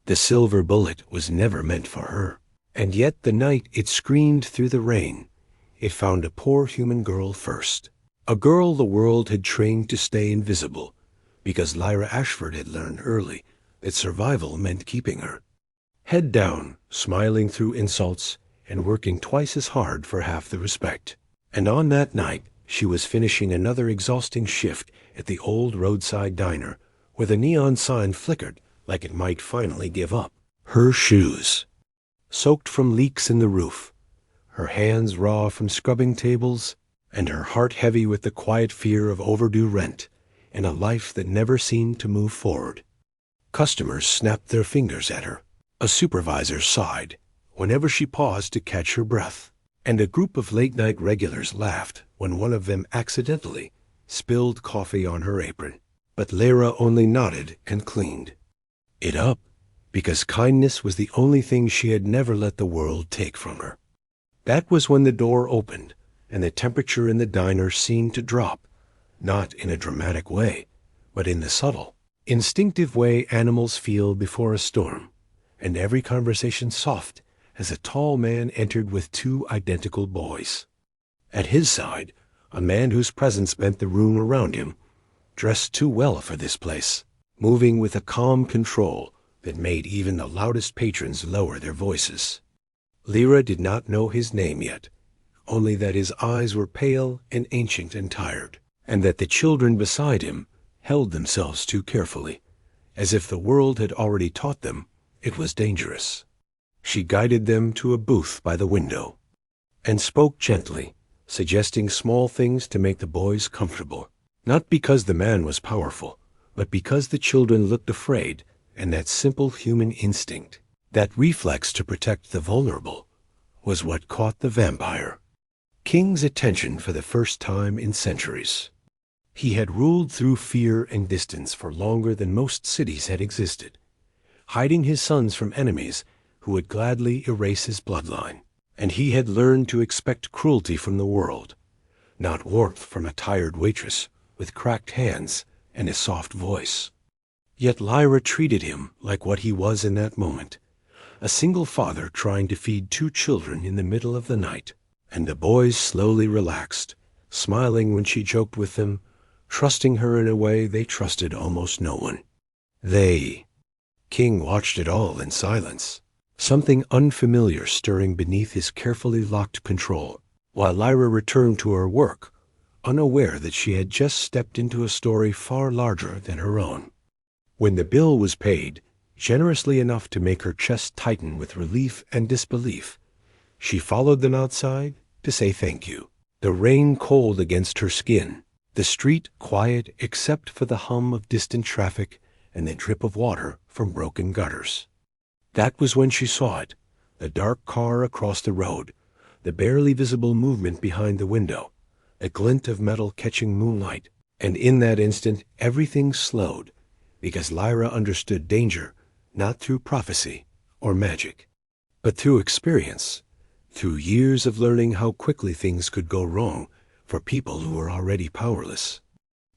The silver bullet was never meant for her. And yet the night it screamed through the rain, it found a poor human girl first. A girl the world had trained to stay invisible, because Lyra Ashford had learned early that survival meant keeping her. Head down, smiling through insults, and working twice as hard for half the respect. And on that night, she was finishing another exhausting shift at the old roadside diner, where the neon sign flickered like it might finally give up. Her shoes, soaked from leaks in the roof, her hands raw from scrubbing tables, and her heart heavy with the quiet fear of overdue rent and a life that never seemed to move forward. Customers snapped their fingers at her. A supervisor sighed whenever she paused to catch her breath, and a group of late-night regulars laughed when one of them accidentally spilled coffee on her apron. But Lyra only nodded and cleaned it up, because kindness was the only thing she had never let the world take from her. That was when the door opened, and the temperature in the diner seemed to drop, not in a dramatic way, but in the subtle, instinctive way animals feel before a storm, and every conversation soft as a tall man entered with two identical boys. At his side, a man whose presence meant the room around him, dressed too well for this place, moving with a calm control that made even the loudest patrons lower their voices. Lyra did not know his name yet, only that his eyes were pale and ancient and tired, and that the children beside him held themselves too carefully, as if the world had already taught them it was dangerous. She guided them to a booth by the window, and spoke gently, suggesting small things to make the boys comfortable, not because the man was powerful, but because the children looked afraid, and that simple human instinct, that reflex to protect the vulnerable, was what caught the vampire king's attention for the first time in centuries. He had ruled through fear and distance for longer than most cities had existed, hiding his sons from enemies who would gladly erase his bloodline. And he had learned to expect cruelty from the world, not warmth from a tired waitress with cracked hands and a soft voice. Yet Lyra treated him like what he was in that moment, a single father trying to feed two children in the middle of the night. And the boys slowly relaxed, smiling when she joked with them, trusting her in a way they trusted almost no one. King watched it all in silence, something unfamiliar stirring beneath his carefully locked control, while Lyra returned to her work, unaware that she had just stepped into a story far larger than her own. When the bill was paid, generously enough to make her chest tighten with relief and disbelief, she followed them outside to say thank you. The rain cold against her skin, the street quiet except for the hum of distant traffic and the drip of water from broken gutters. That was when she saw it, the dark car across the road, the barely visible movement behind the window, a glint of metal catching moonlight, and in that instant everything slowed, because Lyra understood danger not through prophecy or magic, but through experience, through years of learning how quickly things could go wrong for people who were already powerless.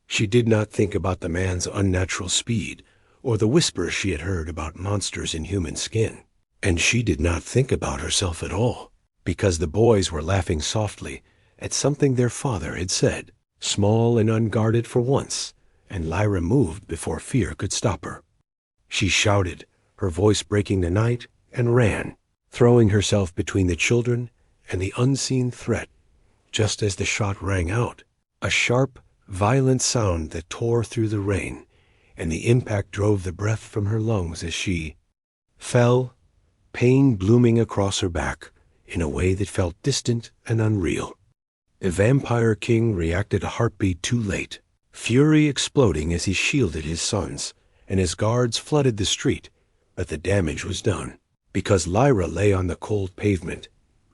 She did not think about the man's unnatural speed or the whispers she had heard about monsters in human skin. And she did not think about herself at all, because the boys were laughing softly at something their father had said, small and unguarded for once, and Lyra moved before fear could stop her. She shouted, her voice breaking the night, and ran, throwing herself between the children and the unseen threat. Just as the shot rang out, a sharp, violent sound that tore through the rain, and the impact drove the breath from her lungs as she fell, pain blooming across her back in a way that felt distant and unreal. The vampire king reacted a heartbeat too late, fury exploding as he shielded his sons, and his guards flooded the street, but the damage was done. Because Lyra lay on the cold pavement,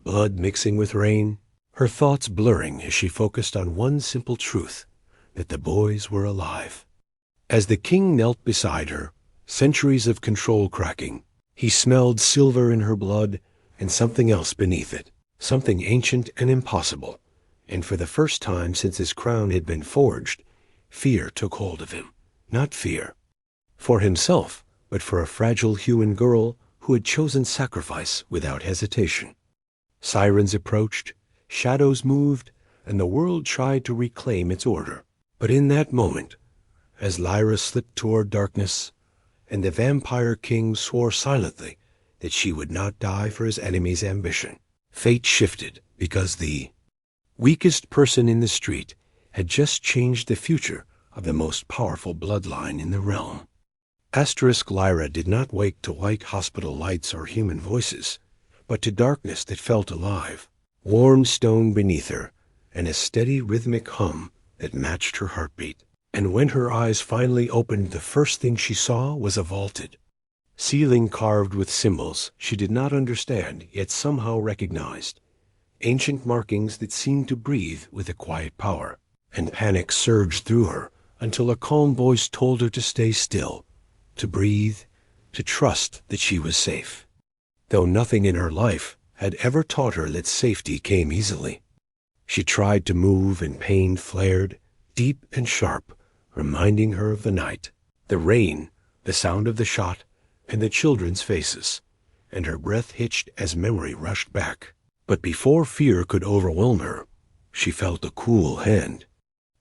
blood mixing with rain, her thoughts blurring as she focused on one simple truth, that the boys were alive. As the king knelt beside her, centuries of control cracking, he smelled silver in her blood and something else beneath it, something ancient and impossible, and for the first time since his crown had been forged, fear took hold of him. Not fear for himself, but for a fragile human girl who had chosen sacrifice without hesitation. Sirens approached, shadows moved, and the world tried to reclaim its order. But in that moment, as Lyra slipped toward darkness, and the vampire king swore silently that she would not die for his enemy's ambition, fate shifted because the weakest person in the street had just changed the future of the most powerful bloodline in the realm. Lyra did not wake to white hospital lights or human voices, but to darkness that felt alive, warm stone beneath her, and a steady rhythmic hum that matched her heartbeat. And when her eyes finally opened, the first thing she saw was a vaulted ceiling carved with symbols she did not understand yet somehow recognized, ancient markings that seemed to breathe with a quiet power. And panic surged through her until a calm voice told her to stay still, to breathe, to trust that she was safe. Though nothing in her life had ever taught her that safety came easily. She tried to move and pain flared, deep and sharp, reminding her of the night, the rain, the sound of the shot, and the children's faces, and her breath hitched as memory rushed back. But before fear could overwhelm her, she felt a cool hand,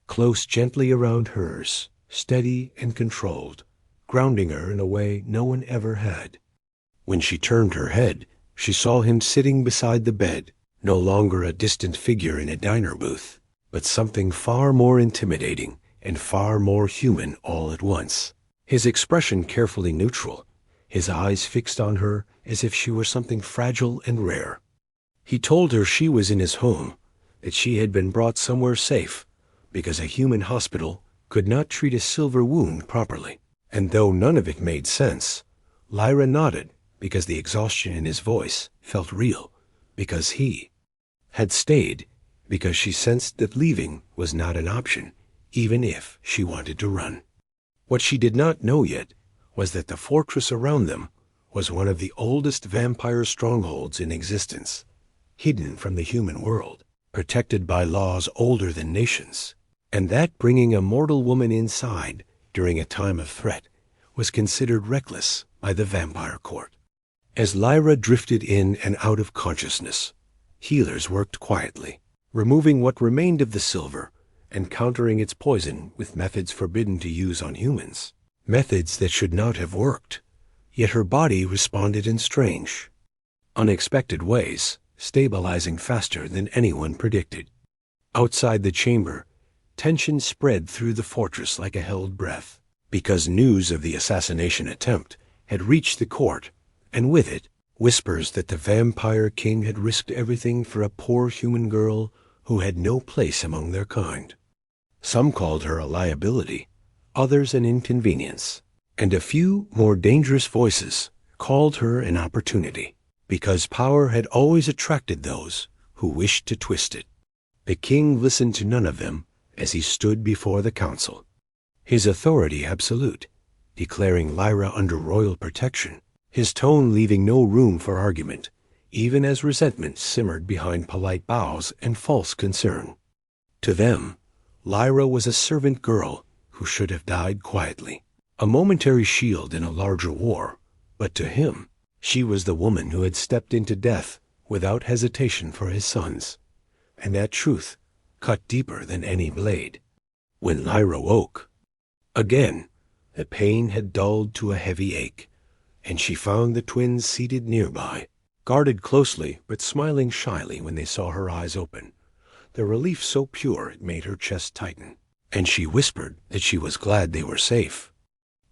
close gently around hers, steady and controlled, grounding her in a way no one ever had. When she turned her head, she saw him sitting beside the bed, no longer a distant figure in a diner booth, but something far more intimidating and far more human all at once. His expression carefully neutral, his eyes fixed on her as if she were something fragile and rare. He told her she was in his home, that she had been brought somewhere safe, because a human hospital could not treat a silver wound properly. And though none of it made sense, Lyra nodded because the exhaustion in his voice felt real, because he had stayed, because she sensed that leaving was not an option, even if she wanted to run. What she did not know yet was that the fortress around them was one of the oldest vampire strongholds in existence, hidden from the human world, protected by laws older than nations, and that bringing a mortal woman inside during a time of threat was considered reckless by the vampire court. As Lyra drifted in and out of consciousness, healers worked quietly, removing what remained of the silver and countering its poison with methods forbidden to use on humans, methods that should not have worked. Yet her body responded in strange, unexpected ways, stabilizing faster than anyone predicted. Outside the chamber, tension spread through the fortress like a held breath, because news of the assassination attempt had reached the court, and with it, whispers that the vampire king had risked everything for a poor human girl who had no place among their kind. Some called her a liability, others an inconvenience, and a few more dangerous voices called her an opportunity, because power had always attracted those who wished to twist it. The king listened to none of them as he stood before the council, his authority absolute, declaring Lyra under royal protection, his tone leaving no room for argument, even as resentment simmered behind polite bows and false concern. To them, Lyra was a servant girl who should have died quietly, a momentary shield in a larger war, but to him, she was the woman who had stepped into death without hesitation for his sons, and that truth cut deeper than any blade. When Lyra woke, again, the pain had dulled to a heavy ache, and she found the twins seated nearby, guarded closely but smiling shyly when they saw her eyes open, the relief so pure it made her chest tighten, and she whispered that she was glad they were safe,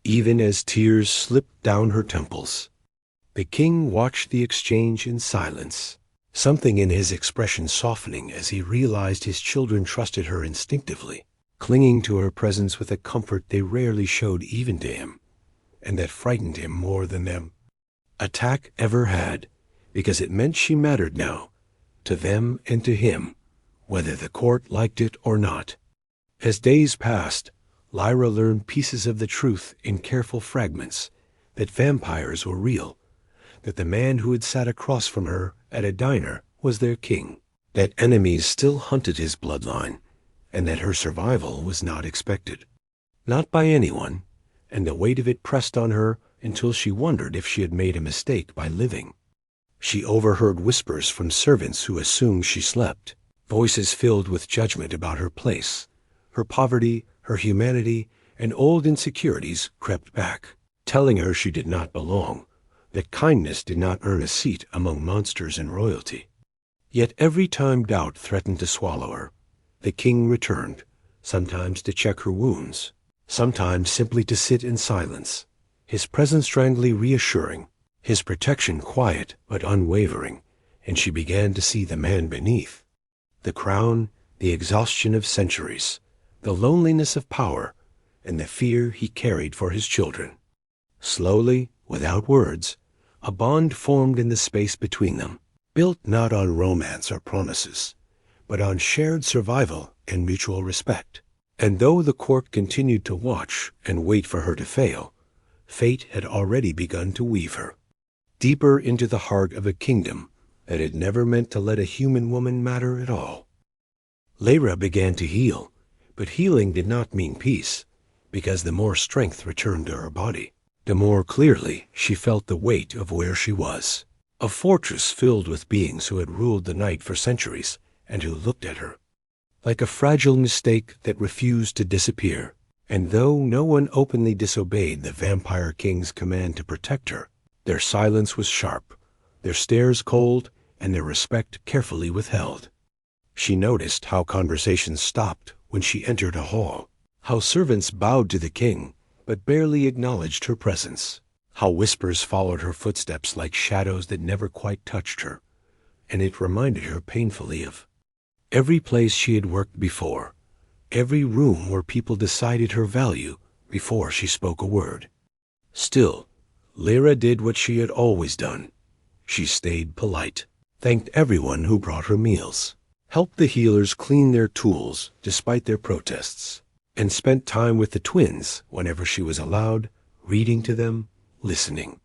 even as tears slipped down her temples. The king watched the exchange in silence, something in his expression softening as he realized his children trusted her instinctively, clinging to her presence with a comfort they rarely showed even to him, and that frightened him more than them attack ever had, because it meant she mattered now, to them and to him, whether the court liked it or not. As days passed, Lyra learned pieces of the truth in careful fragments, that vampires were real, that the man who had sat across from her at a diner was their king, that enemies still hunted his bloodline, and that her survival was not expected. Not by anyone, and the weight of it pressed on her until she wondered if she had made a mistake by living. She overheard whispers from servants who assumed she slept, voices filled with judgment about her place. Her poverty, her humanity, and old insecurities crept back, telling her she did not belong, that kindness did not earn a seat among monsters and royalty. Yet every time doubt threatened to swallow her, the king returned, sometimes to check her wounds, sometimes simply to sit in silence, his presence strangely reassuring, his protection quiet but unwavering, and she began to see the man beneath. The crown, the exhaustion of centuries, the loneliness of power, and the fear he carried for his children. Slowly, without words, a bond formed in the space between them, built not on romance or promises, but on shared survival and mutual respect. And though the court continued to watch and wait for her to fail, fate had already begun to weave her deeper into the heart of a kingdom that had never meant to let a human woman matter at all. Lyra began to heal, but healing did not mean peace, because the more strength returned to her body, the more clearly she felt the weight of where she was. A fortress filled with beings who had ruled the night for centuries and who looked at her like a fragile mistake that refused to disappear. And though no one openly disobeyed the vampire king's command to protect her, their silence was sharp, their stares cold, and their respect carefully withheld. She noticed how conversations stopped when she entered a hall, how servants bowed to the king but barely acknowledged her presence, how whispers followed her footsteps like shadows that never quite touched her, and it reminded her painfully of every place she had worked before, every room where people decided her value before she spoke a word. Still, Lyra did what she had always done. She stayed polite, thanked everyone who brought her meals, helped the healers clean their tools despite their protests, and spent time with the twins whenever she was allowed, reading to them, listening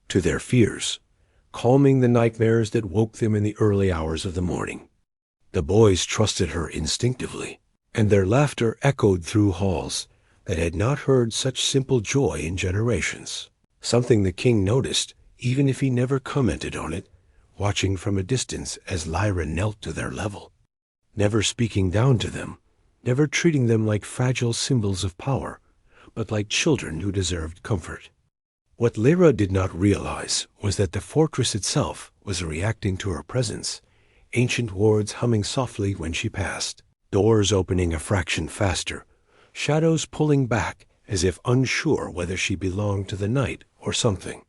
to their fears, calming the nightmares that woke them in the early hours of the morning. The boys trusted her instinctively, and their laughter echoed through halls that had not heard such simple joy in generations, something the king noticed even if he never commented on it, watching from a distance as Lyra knelt to their level, never speaking down to them, never treating them like fragile symbols of power, but like children who deserved comfort. What Lyra did not realize was that the fortress itself was reacting to her presence, ancient wards humming softly when she passed, doors opening a fraction faster, shadows pulling back as if unsure whether she belonged to the night or something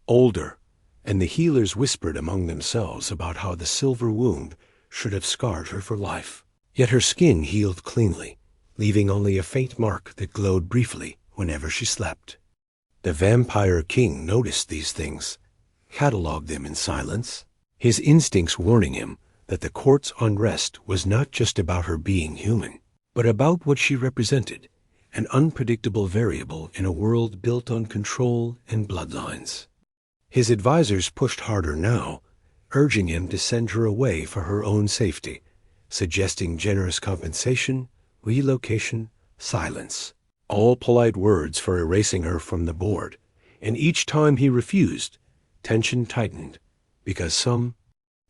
older, and the healers whispered among themselves about how the silver wound should have scarred her for life. Yet her skin healed cleanly, leaving only a faint mark that glowed briefly whenever she slept. The vampire king noticed these things, catalogued them in silence, his instincts warning him that the court's unrest was not just about her being human, but about what she represented, an unpredictable variable in a world built on control and bloodlines. His advisors pushed harder now, urging him to send her away for her own safety, suggesting generous compensation, relocation, silence, all polite words for erasing her from the board. And each time he refused, tension tightened, because some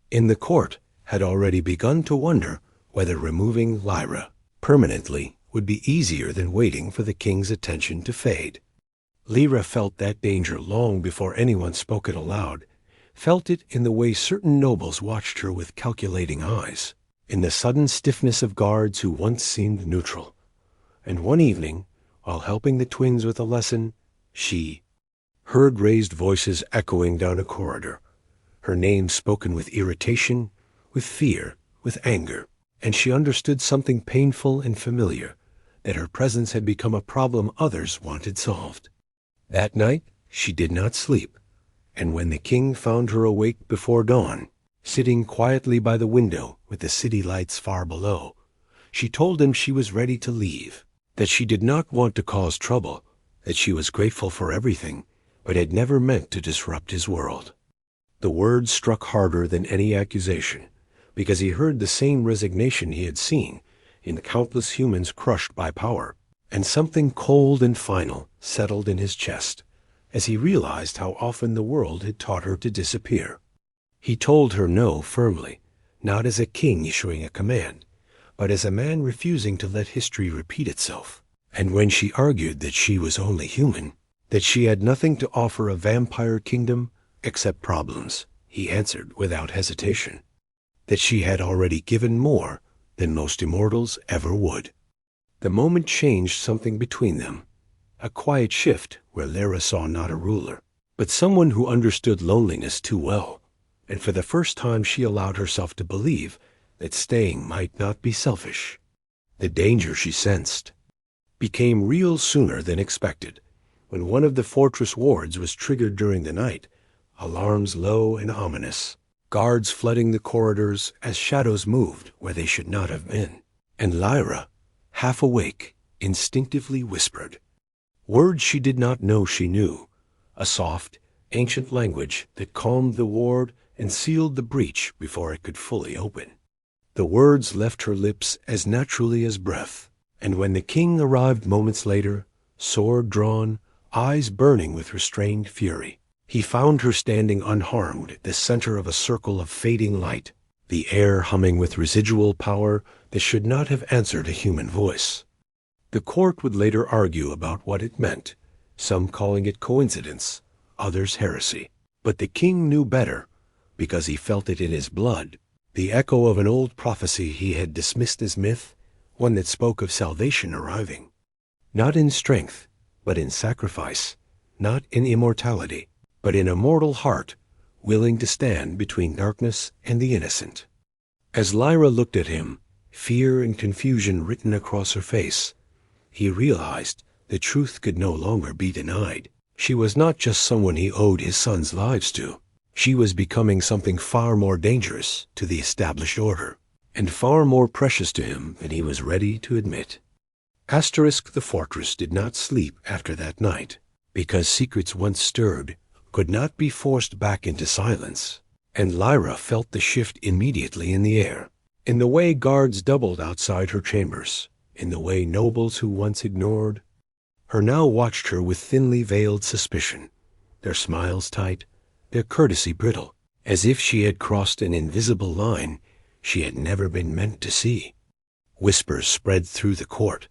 in the court had already begun to wonder whether removing Lyra permanently would be easier than waiting for the king's attention to fade. Lyra felt that danger long before anyone spoke it aloud, felt it in the way certain nobles watched her with calculating eyes, in the sudden stiffness of guards who once seemed neutral. And one evening, while helping the twins with a lesson, she heard raised voices echoing down a corridor, her name spoken with irritation, with fear, with anger, and she understood something painful and familiar, that her presence had become a problem others wanted solved. That night, she did not sleep, and when the king found her awake before dawn, sitting quietly by the window with the city lights far below, she told him she was ready to leave, that she did not want to cause trouble, that she was grateful for everything, but had never meant to disrupt his world. The words struck harder than any accusation, because he heard the same resignation he had seen in countless humans crushed by power, and something cold and final settled in his chest, as he realized how often the world had taught her to disappear. He told her no firmly, not as a king issuing a command, but as a man refusing to let history repeat itself. And when she argued that she was only human, that she had nothing to offer a vampire kingdom except problems, he answered without hesitation that she had already given more than most immortals ever would. The moment changed something between them, a quiet shift where Lyra saw not a ruler, but someone who understood loneliness too well, and for the first time she allowed herself to believe that staying might not be selfish. The danger she sensed became real sooner than expected, when one of the fortress wards was triggered during the night, alarms low and ominous, guards flooding the corridors as shadows moved where they should not have been. And Lyra, half awake, instinctively whispered words she did not know she knew, a soft, ancient language that calmed the ward and sealed the breach before it could fully open. The words left her lips as naturally as breath, and when the king arrived moments later, sword drawn, eyes burning with restrained fury, he found her standing unharmed at the center of a circle of fading light, the air humming with residual power that should not have answered a human voice. The court would later argue about what it meant, some calling it coincidence, others heresy. But the king knew better, because he felt it in his blood, the echo of an old prophecy he had dismissed as myth, one that spoke of salvation arriving. Not in strength, but in sacrifice, not in immortality, but in a mortal heart, willing to stand between darkness and the innocent. As Lyra looked at him, fear and confusion written across her face, he realized the truth could no longer be denied. She was not just someone he owed his sons' lives to. She was becoming something far more dangerous to the established order, and far more precious to him than he was ready to admit. The fortress did not sleep after that night, because secrets once stirred could not be forced back into silence, and Lyra felt the shift immediately in the air, in the way guards doubled outside her chambers, in the way nobles who once ignored her now watched her with thinly veiled suspicion, their smiles tight, their courtesy brittle, as if she had crossed an invisible line she had never been meant to see. Whispers spread through the court,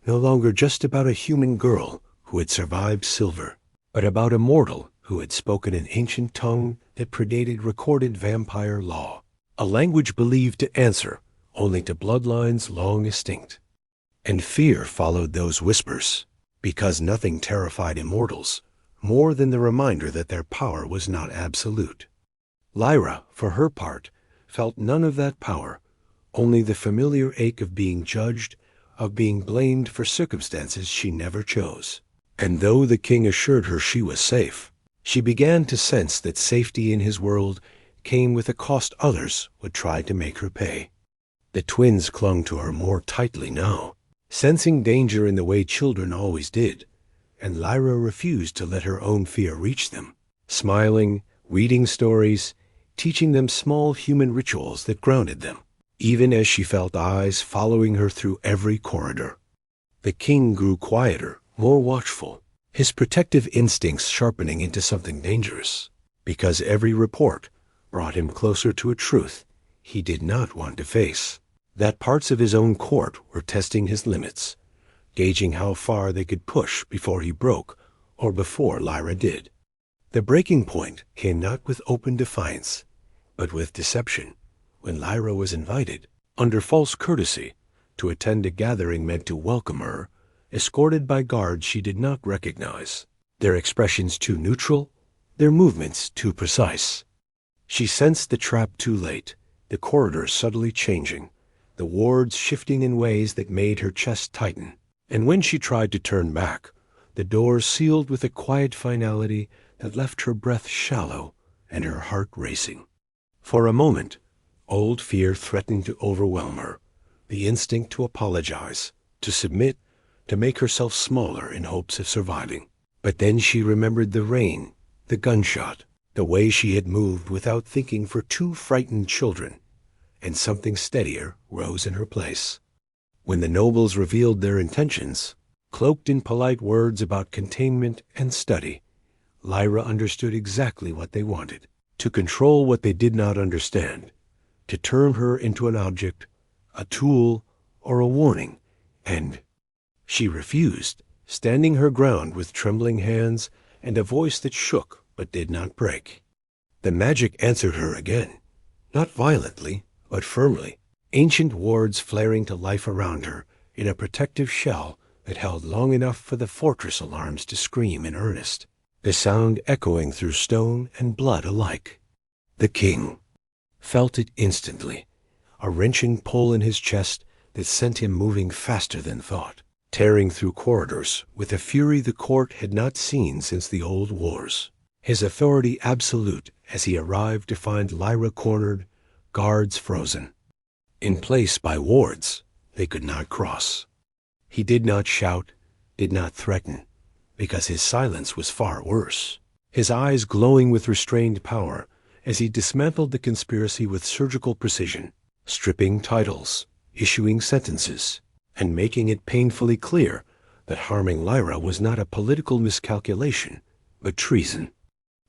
no longer just about a human girl who had survived silver, but about a mortal who had spoken an ancient tongue that predated recorded vampire law, a language believed to answer only to bloodlines long extinct. And fear followed those whispers, because nothing terrified immortals more than the reminder that their power was not absolute. Lyra, for her part, felt none of that power, only the familiar ache of being judged, of being blamed for circumstances she never chose. And though the king assured her she was safe, she began to sense that safety in his world came with a cost others would try to make her pay. The twins clung to her more tightly now, sensing danger in the way children always did, and Lyra refused to let her own fear reach them, smiling, reading stories, teaching them small human rituals that grounded them, even as she felt eyes following her through every corridor. The king grew quieter, more watchful, his protective instincts sharpening into something dangerous, because every report brought him closer to a truth he did not want to face, that parts of his own court were testing his limits, gauging how far they could push before he broke or before Lyra did. The breaking point came not with open defiance, but with deception, when Lyra was invited, under false courtesy, to attend a gathering meant to welcome her, escorted by guards she did not recognize, their expressions too neutral, their movements too precise. She sensed the trap too late, the corridors subtly changing, the wards shifting in ways that made her chest tighten. And when she tried to turn back, the doors sealed with a quiet finality that left her breath shallow and her heart racing. For a moment, old fear threatened to overwhelm her, the instinct to apologize, to submit, to make herself smaller in hopes of surviving. But then she remembered the rain, the gunshot, the way she had moved without thinking for two frightened children, and something steadier rose in her place. When the nobles revealed their intentions, cloaked in polite words about containment and study, Lyra understood exactly what they wanted: to control what they did not understand, to turn her into an object, a tool, or a warning, and she refused, standing her ground with trembling hands and a voice that shook but did not break. The magic answered her again, not violently, but firmly, ancient wards flaring to life around her in a protective shell that held long enough for the fortress alarms to scream in earnest, the sound echoing through stone and blood alike. The king felt it instantly, a wrenching pull in his chest that sent him moving faster than thought, tearing through corridors with a fury the court had not seen since the old wars, his authority absolute as he arrived to find Lyra cornered, guards frozen, in place by wards they could not cross. He did not shout, did not threaten, because his silence was far worse, his eyes glowing with restrained power as he dismantled the conspiracy with surgical precision, stripping titles, issuing sentences, and making it painfully clear that harming Lyra was not a political miscalculation, but treason.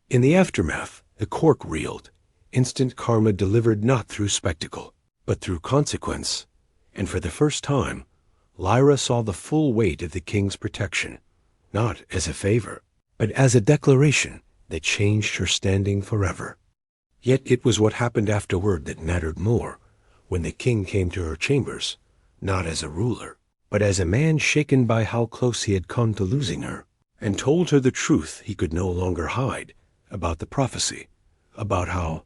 In the aftermath, the court reeled, instant karma delivered not through spectacle, but through consequence, and for the first time, Lyra saw the full weight of the king's protection, not as a favor, but as a declaration that changed her standing forever. Yet it was what happened afterward that mattered more, when the king came to her chambers, not as a ruler, but as a man shaken by how close he had come to losing her, and told her the truth he could no longer hide about the prophecy, about how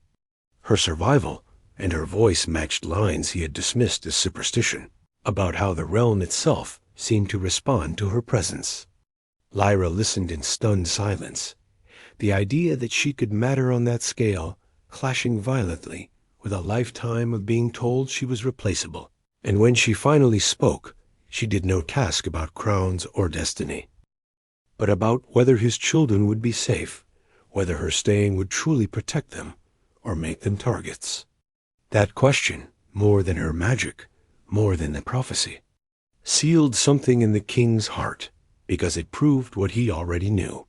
her survival and her voice matched lines he had dismissed as superstition, about how the realm itself seemed to respond to her presence. Lyra listened in stunned silence, the idea that she could matter on that scale clashing violently with a lifetime of being told she was replaceable. And when she finally spoke, she did no task about crowns or destiny, but about whether his children would be safe, whether her staying would truly protect them or make them targets. That question, more than her magic, more than the prophecy, sealed something in the king's heart, because it proved what he already knew,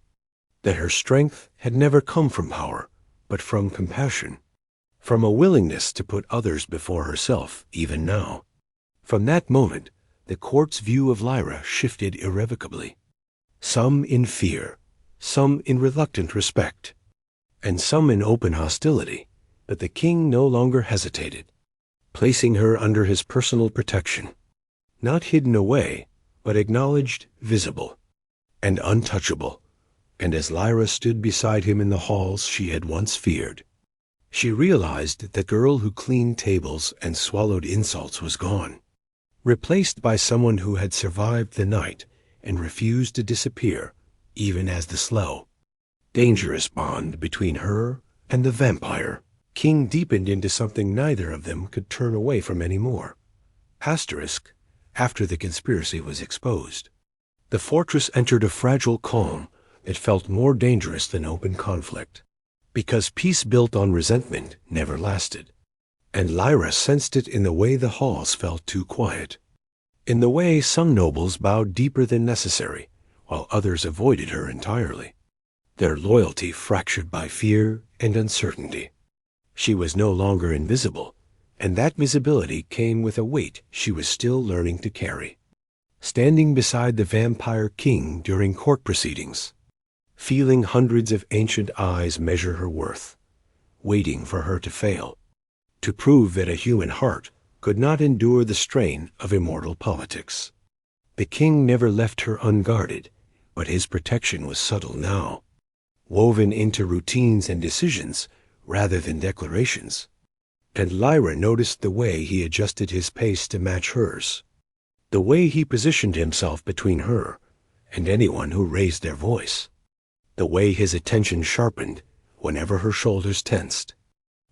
that her strength had never come from power, but from compassion, from a willingness to put others before herself, even now. From that moment, the court's view of Lyra shifted irrevocably, some in fear, some in reluctant respect, and some in open hostility, but the king no longer hesitated, placing her under his personal protection, not hidden away, but acknowledged, visible, and untouchable. And as Lyra stood beside him in the halls she had once feared, she realized that the girl who cleaned tables and swallowed insults was gone, replaced by someone who had survived the night and refused to disappear, even as the slow, dangerous bond between her and the vampire king deepened into something neither of them could turn away from anymore. After the conspiracy was exposed, the fortress entered a fragile calm that felt more dangerous than open conflict, because peace built on resentment never lasted, and Lyra sensed it in the way the halls felt too quiet, in the way some nobles bowed deeper than necessary, while others avoided her entirely, their loyalty fractured by fear and uncertainty. She was no longer invisible, and that visibility came with a weight she was still learning to carry. Standing beside the vampire king during court proceedings, feeling hundreds of ancient eyes measure her worth, waiting for her to fail, to prove that a human heart could not endure the strain of immortal politics. The king never left her unguarded, but his protection was subtle now, woven into routines and decisions rather than declarations, and Lyra noticed the way he adjusted his pace to match hers, the way he positioned himself between her and anyone who raised their voice, the way his attention sharpened whenever her shoulders tensed.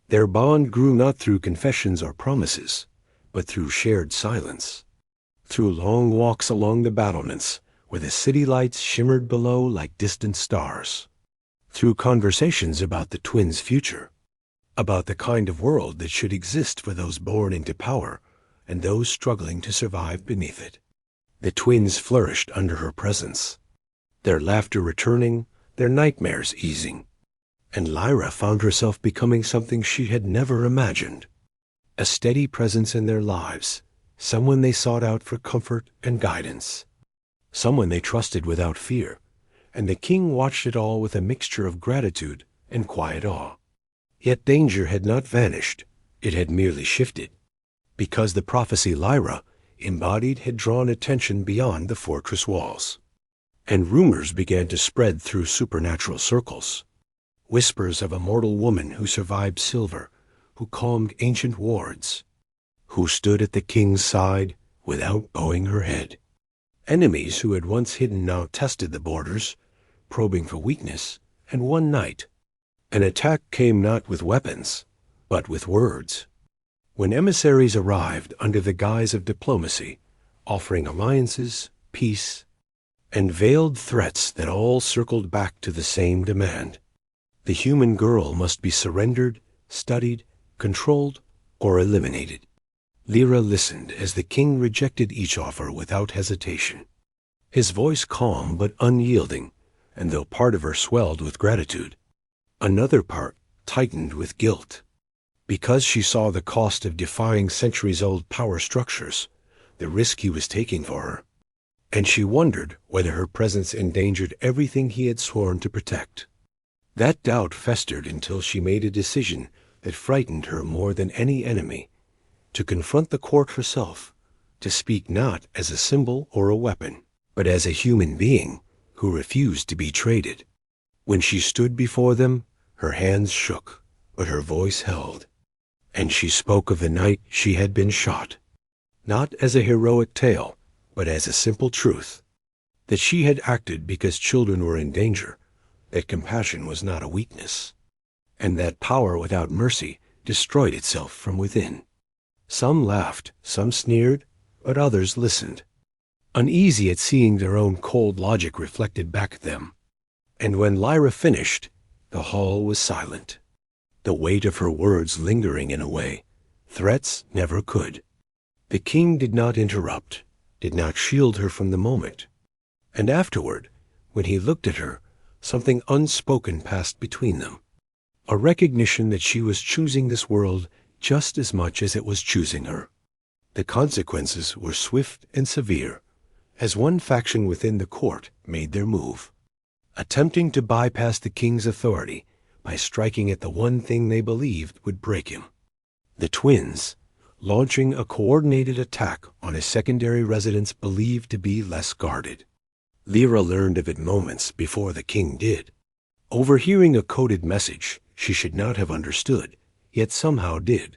Their bond grew not through confessions or promises, but through shared silence, through long walks along the battlements where the city lights shimmered below like distant stars, through conversations about the twins' future, about the kind of world that should exist for those born into power and those struggling to survive beneath it. The twins flourished under her presence, their laughter returning, their nightmares easing. And Lyra found herself becoming something she had never imagined. A steady presence in their lives, someone they sought out for comfort and guidance, someone they trusted without fear, and the king watched it all with a mixture of gratitude and quiet awe. Yet danger had not vanished, it had merely shifted, because the prophecy Lyra embodied had drawn attention beyond the fortress walls. And rumors began to spread through supernatural circles. Whispers of a mortal woman who survived silver, who calmed ancient wards, who stood at the king's side without bowing her head. Enemies who had once hidden now tested the borders, probing for weakness, and one night, an attack came not with weapons, but with words. When emissaries arrived under the guise of diplomacy, offering alliances, peace, and veiled threats that all circled back to the same demand. The human girl must be surrendered, studied, controlled, or eliminated. Lyra listened as the king rejected each offer without hesitation. His voice calm but unyielding, and though part of her swelled with gratitude, another part tightened with guilt. Because she saw the cost of defying centuries-old power structures, the risk he was taking for her, and she wondered whether her presence endangered everything he had sworn to protect. That doubt festered until she made a decision that frightened her more than any enemy, to confront the court herself, to speak not as a symbol or a weapon, but as a human being who refused to be traded. When she stood before them, her hands shook, but her voice held, and she spoke of the night she had been shot, not as a heroic tale, but as a simple truth, that she had acted because children were in danger, that compassion was not a weakness, and that power without mercy destroyed itself from within. Some laughed, some sneered, but others listened, uneasy at seeing their own cold logic reflected back at them. And when Lyra finished, the hall was silent, the weight of her words lingering in a way threats never could. The king did not interrupt, did not shield her from the moment. And afterward, when he looked at her, something unspoken passed between them, a recognition that she was choosing this world just as much as it was choosing her. The consequences were swift and severe, as one faction within the court made their move, attempting to bypass the king's authority by striking at the one thing they believed would break him. The twins, launching a coordinated attack on a secondary residence believed to be less guarded. Lyra learned of it moments before the king did. Overhearing a coded message she should not have understood, yet somehow did.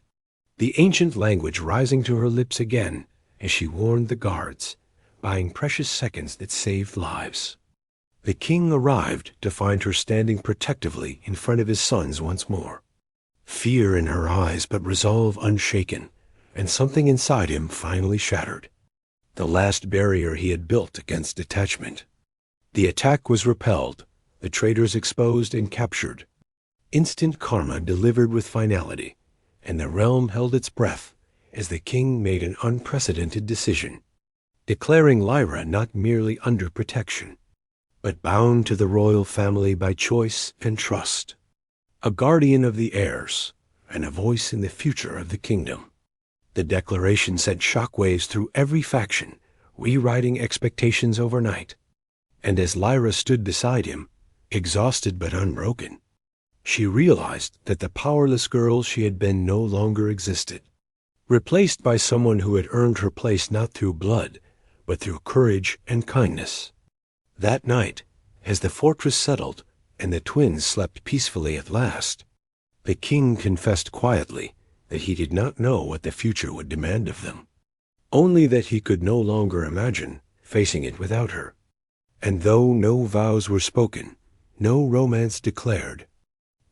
The ancient language rising to her lips again as she warned the guards, buying precious seconds that saved lives. The king arrived to find her standing protectively in front of his sons once more. Fear in her eyes, but resolve unshaken, and something inside him finally shattered. The last barrier he had built against detachment. The attack was repelled, the traitors exposed and captured. Instant karma delivered with finality, and the realm held its breath as the king made an unprecedented decision, declaring Lyra not merely under protection, but bound to the royal family by choice and trust, a guardian of the heirs, and a voice in the future of the kingdom. The declaration sent shockwaves through every faction, rewriting expectations overnight. And as Lyra stood beside him, exhausted but unbroken, she realized that the powerless girl she had been no longer existed, replaced by someone who had earned her place not through blood, but through courage and kindness. That night, as the fortress settled and the twins slept peacefully at last, the king confessed quietly that he did not know what the future would demand of them, only that he could no longer imagine facing it without her. And though no vows were spoken, no romance declared,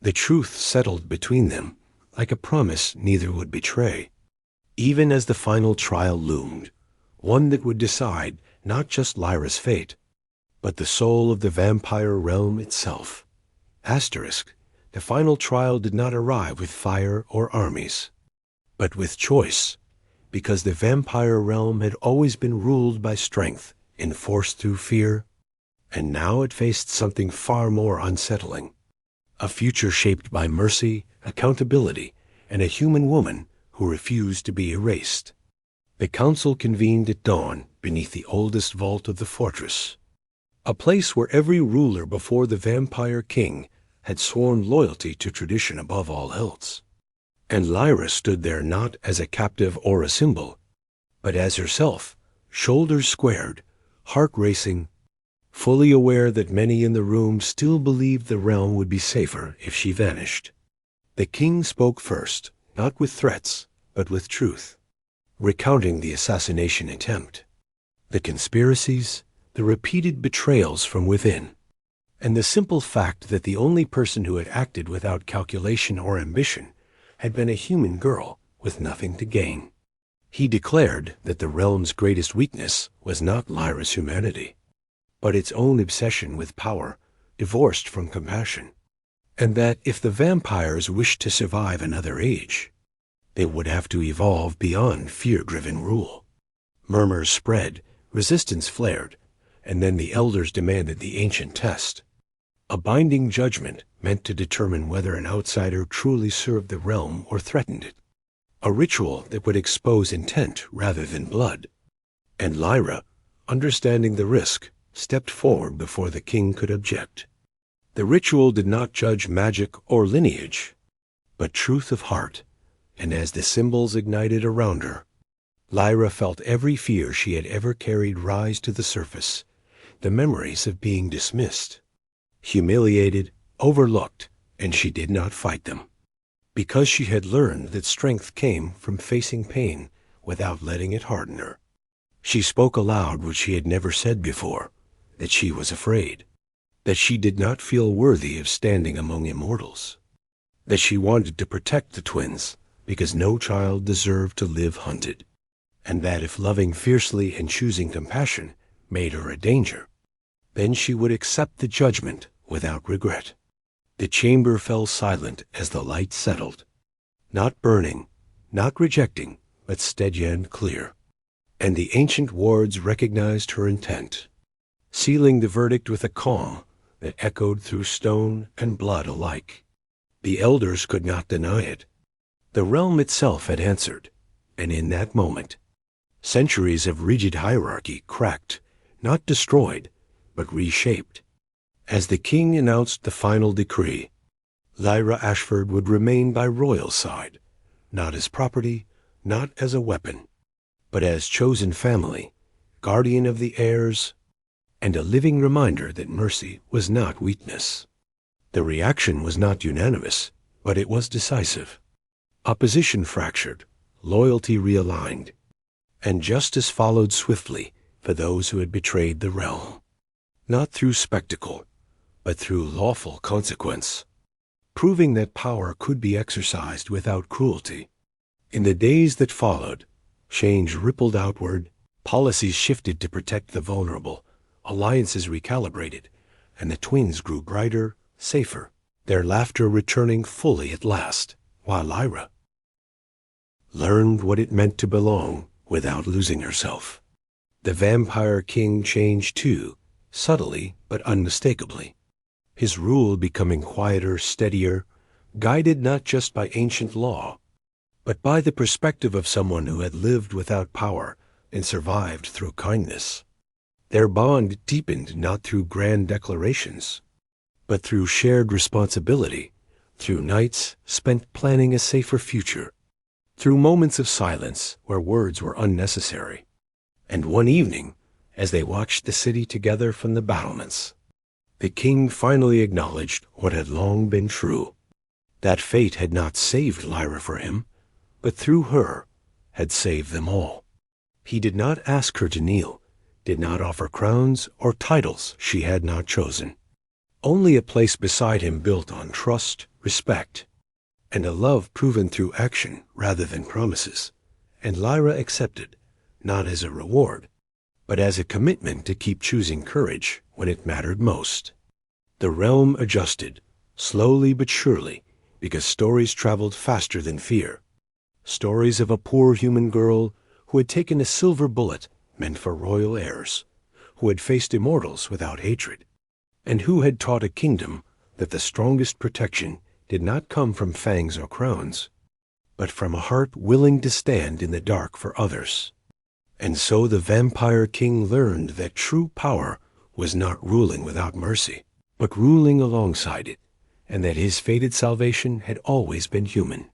the truth settled between them like a promise neither would betray. Even as the final trial loomed, one that would decide not just Lyra's fate, but the soul of the vampire realm itself. Asterisk, the final trial did not arrive with fire or armies, but with choice, because the vampire realm had always been ruled by strength, enforced through fear, And now it faced something far more unsettling. A future shaped by mercy, accountability, and a human woman who refused to be erased. The council convened at dawn beneath the oldest vault of the fortress, a place where every ruler before the vampire king had sworn loyalty to tradition above all else. And Lyra stood there not as a captive or a symbol, but as herself, shoulders squared, heart racing, fully aware that many in the room still believed the realm would be safer if she vanished. The king spoke first, not with threats, but with truth, recounting the assassination attempt, the conspiracies, the repeated betrayals from within, and the simple fact that the only person who had acted without calculation or ambition had been a human girl with nothing to gain. He declared that the realm's greatest weakness was not Lyra's humanity, but its own obsession with power, divorced from compassion, and that if the vampires wished to survive another age, they would have to evolve beyond fear-driven rule. Murmurs spread, resistance flared, and then the elders demanded the ancient test, a binding judgment meant to determine whether an outsider truly served the realm or threatened it, a ritual that would expose intent rather than blood. And Lyra, understanding the risk, stepped forward before the king could object. The ritual did not judge magic or lineage, but truth of heart, and as the symbols ignited around her, Lyra felt every fear she had ever carried rise to the surface, the memories of being dismissed, humiliated, overlooked, and she did not fight them, because she had learned that strength came from facing pain without letting it harden her. She spoke aloud what she had never said before, that she was afraid, that she did not feel worthy of standing among immortals, that she wanted to protect the twins because no child deserved to live hunted, and that if loving fiercely and choosing compassion made her a danger, then she would accept the judgment without regret. The chamber fell silent as the light settled, not burning, not rejecting, but steady and clear, and the ancient wards recognized her intent, sealing the verdict with a calm that echoed through stone and blood alike. The elders could not deny it. The realm itself had answered, and in that moment, centuries of rigid hierarchy cracked, not destroyed, but reshaped. As the king announced the final decree, Lyra Ashford would remain by royal side, not as property, not as a weapon, but as chosen family, guardian of the heirs, and a living reminder that mercy was not weakness. The reaction was not unanimous, but it was decisive. Opposition fractured, loyalty realigned, and justice followed swiftly for those who had betrayed the realm, not through spectacle, but through lawful consequence, proving that power could be exercised without cruelty. In the days that followed, change rippled outward, policies shifted to protect the vulnerable, alliances recalibrated, and the twins grew brighter, safer, their laughter returning fully at last, while Lyra learned what it meant to belong without losing herself. The vampire king changed too, subtly but unmistakably, his rule becoming quieter, steadier, guided not just by ancient law, but by the perspective of someone who had lived without power and survived through kindness. Their bond deepened not through grand declarations, but through shared responsibility, through nights spent planning a safer future, through moments of silence where words were unnecessary. And one evening, as they watched the city together from the battlements, the king finally acknowledged what had long been true, that fate had not saved Lyra for him, but through her had saved them all. He did not ask her to kneel, did not offer crowns or titles she had not chosen, only a place beside him built on trust, respect, and a love proven through action rather than promises. And Lyra accepted, not as a reward, but as a commitment to keep choosing courage when it mattered most. The realm adjusted, slowly but surely, because stories traveled faster than fear. Stories of a poor human girl who had taken a silver bullet meant for royal heirs, who had faced immortals without hatred, and who had taught a kingdom that the strongest protection did not come from fangs or crowns, but from a heart willing to stand in the dark for others. And so the vampire king learned that true power was not ruling without mercy, but ruling alongside it, and that his fated salvation had always been human.